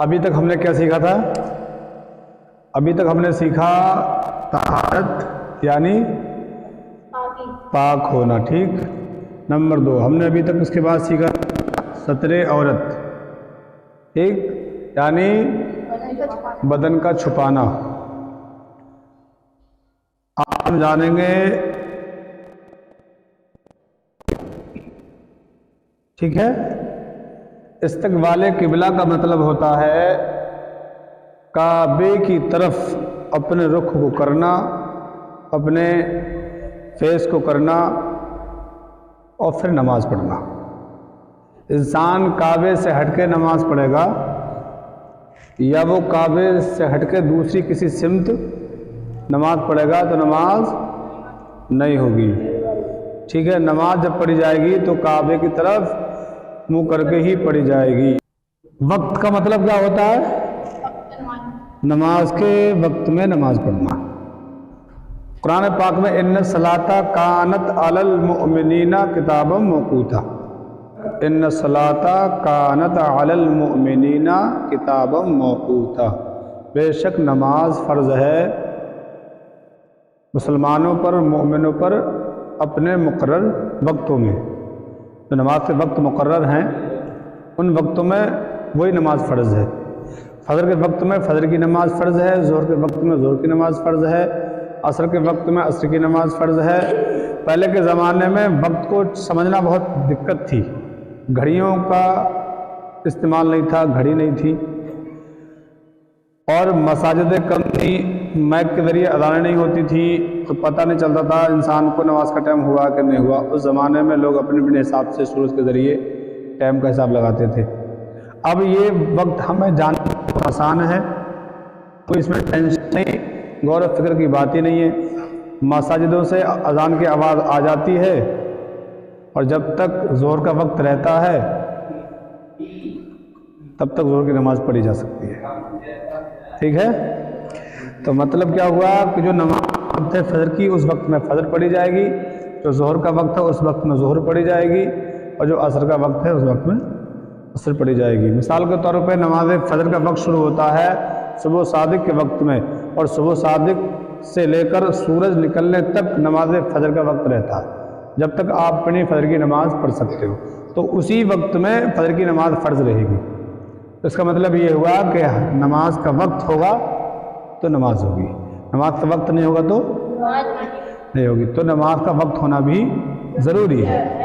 ابھی تک ہم نے کیا سیکھا تھا؟ ابھی تک ہم نے سیکھا طہارت یعنی پاک ہونا، ٹھیک۔ نمبر 2 ہم نے ابھی تک اس کے بعد سیکھا ستر عورت، ٹھیک، یعنی بدن کا چھپانا۔ آج ہم جانیں گے، ٹھیک ہے، استقبال قبلہ کا مطلب ہوتا ہے کعبے کی طرف اپنے رخ کو کرنا، اپنے فیس کو کرنا اور پھر نماز پڑھنا۔ انسان کعبے سے ہٹ کے نماز پڑھے گا یا وہ کعبے سے ہٹ کے دوسری کسی سمت نماز پڑھے گا تو نماز نہیں ہوگی، ٹھیک ہے۔ نماز جب پڑھی جائے گی تو کعبے کی طرف منہ کر کے ہی پڑھی جائے گی۔ وقت کا مطلب کیا ہوتا ہے؟ نماز کے وقت میں نماز پڑھنا۔ قرآن پاک میں ان الصلاۃ کانت علی المؤمنین کتابا موقوتا، ان الصلاۃ کانت علی المؤمنین کتابا موقوتا، بے شک نماز فرض ہے مسلمانوں پر، مومنوں پر اپنے مقرر وقتوں میں۔ جو نماز کے وقت مقرر ہیں ان وقتوں میں وہی نماز فرض ہے۔ فجر کے وقت میں فجر کی نماز فرض ہے، ظہر کے وقت میں ظہر کی نماز فرض ہے، عصر کے وقت میں عصر کی نماز فرض ہے۔ پہلے کے زمانے میں وقت کو سمجھنا بہت دقت تھی، گھڑیوں کا استعمال نہیں تھا، گھڑی نہیں تھی، اور مساجدیں کم تھیں، مائک کے ذریعے اذانیں نہیں ہوتی تھی، تو پتہ نہیں چلتا تھا انسان کو نماز کا ٹائم ہوا کہ نہیں ہوا۔ اس زمانے میں لوگ اپنے اپنے حساب سے سورج کے ذریعے ٹائم کا حساب لگاتے تھے۔ اب یہ وقت ہمیں جاننا بہت آسان ہے، تو اس میں ٹینشن نہیں، غور و فکر کی بات ہی نہیں ہے۔ مساجدوں سے اذان کی آواز آ جاتی ہے اور جب تک ظہر کا وقت رہتا ہے تب تک ظہر کی نماز پڑھی جا سکتی ہے، ٹھیک ہے۔ تو مطلب کیا ہوا کہ جو نماز ہے فجر کی اس وقت میں فجر پڑھی جائے گی، جو ظہر کا وقت ہے اس وقت میں ظہر پڑھی جائے گی، اور جو عصر کا وقت ہے اس وقت میں عصر پڑھی جائے گی۔ مثال کے طور پہ نماز فجر کا وقت شروع ہوتا ہے صبح صادق کے وقت میں، اور صبح صادق سے لے کر سورج نکلنے تک نماز فجر کا وقت رہتا ہے، جب تک آپ اپنی فجر کی نماز پڑھ سکتے ہو، تو اسی وقت میں فجر کی نماز فرض رہے گی۔ اس کا مطلب یہ ہوا کہ نماز کا وقت ہوگا تو نماز ہوگی، نماز کا وقت نہیں ہوگا تو نہیں ہوگی، تو نماز کا وقت ہونا بھی ضروری ہے۔